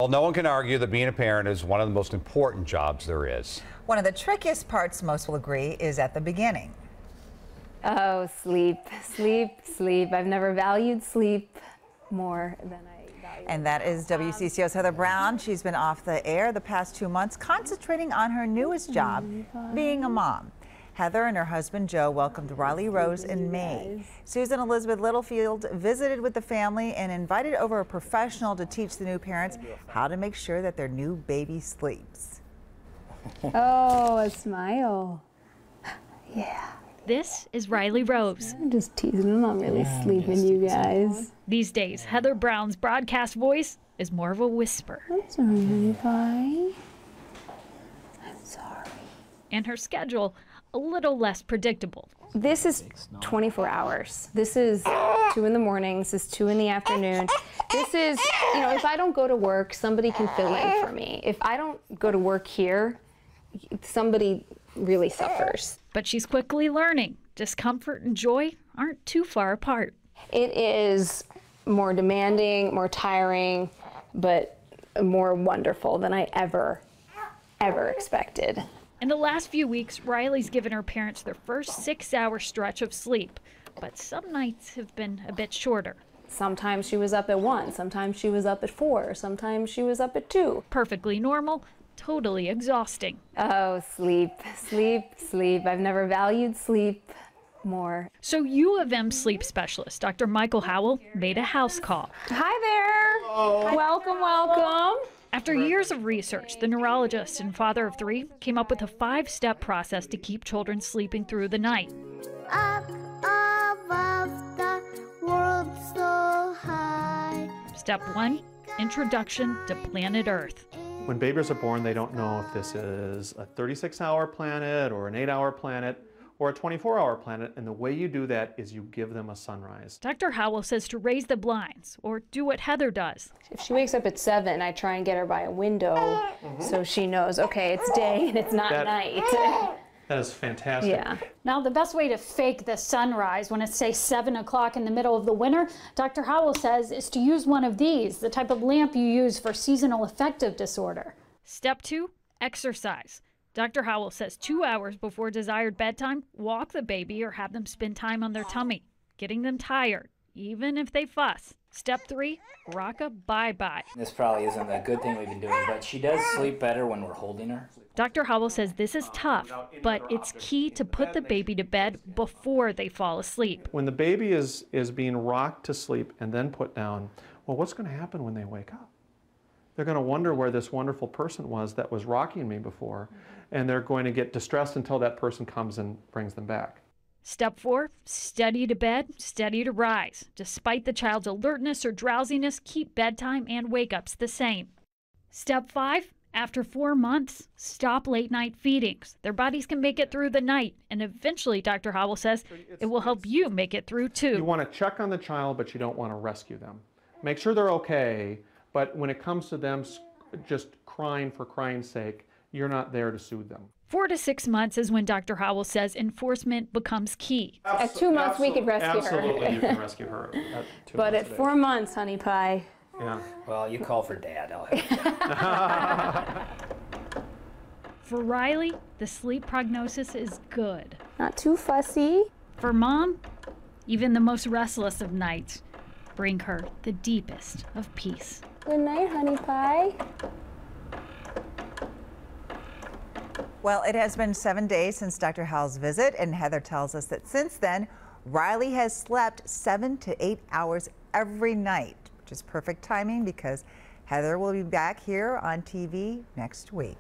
Well, no one can argue that being a parent is one of the most important jobs there is. One of the trickiest parts, most will agree, is at the beginning. Oh, sleep, sleep, sleep. I've never valued sleep more than I value. And that is WCCO's Heather Brown. She's been off the air the past 2 months, concentrating on her newest job, being a mom. Heather and her husband Joe welcomed Riley Rose in May. Susan Elizabeth Littlefield visited with the family and invited over a professional to teach the new parents how to make sure that their new baby sleeps. Oh, a smile. Yeah. This is Riley Rose. I'm just teasing him. I'm really sleeping, you guys. These days, Heather Brown's broadcast voice is more of a whisper. I'm sorry, honey pie. I'm sorry. And her schedule a little less predictable. This is 24 hours. This is 2 in the morning. This is 2 in the afternoon. This is, you know, if I don't go to work, somebody can fill in for me. If I don't go to work here, somebody really suffers. But she's quickly learning discomfort and joy aren't too far apart. It is more demanding, more tiring, but more wonderful than I ever expected. In the last few weeks, Riley's given her parents their first 6-hour stretch of sleep, but some nights have been a bit shorter. Sometimes she was up at 1, sometimes she was up at 4, sometimes she was up at 2. Perfectly normal, totally exhausting. Oh, sleep, sleep, sleep. I've never valued sleep more. So U of M sleep specialist, Dr. Michael Howell, made a house call. Hi there. Hello. Welcome, welcome. After years of research, the neurologist and father of 3 came up with a 5-step process to keep children sleeping through the night. Up above the world so high. Step 1, introduction to planet Earth. When babies are born, they don't know if this is a 36-hour planet or an 8-hour planet or a 24-hour planet, and the way you do that is you give them a sunrise. Dr. Howell says to raise the blinds or do what Heather does. If she wakes up at 7, I try and get her by a window so she knows, okay, it's day and it's not night. That is fantastic. Yeah. Now, the best way to fake the sunrise when it's, say, 7 o'clock in the middle of the winter, Dr. Howell says, is to use one of these, the type of lamp you use for seasonal affective disorder. Step 2, exercise. Dr. Howell says 2 hours before desired bedtime, walk the baby or have them spend time on their tummy, getting them tired, even if they fuss. Step 3, rock a bye-bye. This probably isn't a good thing we've been doing, but she does sleep better when we're holding her. Dr. Howell says this is tough, but it's key to put the baby to bed before they fall asleep. When the baby is being rocked to sleep and then put down, well, what's going to happen when they wake up? They're going to wonder where this wonderful person was that was rocking me before, and they're going to get distressed until that person comes and brings them back. Step 4, steady to bed, steady to rise. Despite the child's alertness or drowsiness, keep bedtime and wake-ups the same. Step 5, after 4 months, stop late-night feedings. Their bodies can make it through the night, and eventually, Dr. Howell says, it will help you make it through too. You want to check on the child, but you don't want to rescue them. Make sure they're okay, but when it comes to them just crying for crying's sake, you're not there to soothe them. 4 to 6 months is when Dr. Howell says enforcement becomes key. At 2 months, we could rescue her. Absolutely, you can rescue her. But at 4 months, honey pie. Yeah. Well, you call for Dad, I'll help you. For Riley, the sleep prognosis is good. Not too fussy. For Mom, even the most restless of nights bring her the deepest of peace. Good night, honey pie. Well, it has been 7 days since Dr. Howell's visit, and Heather tells us that since then, Riley has slept 7 to 8 hours every night, which is perfect timing because Heather will be back here on TV next week.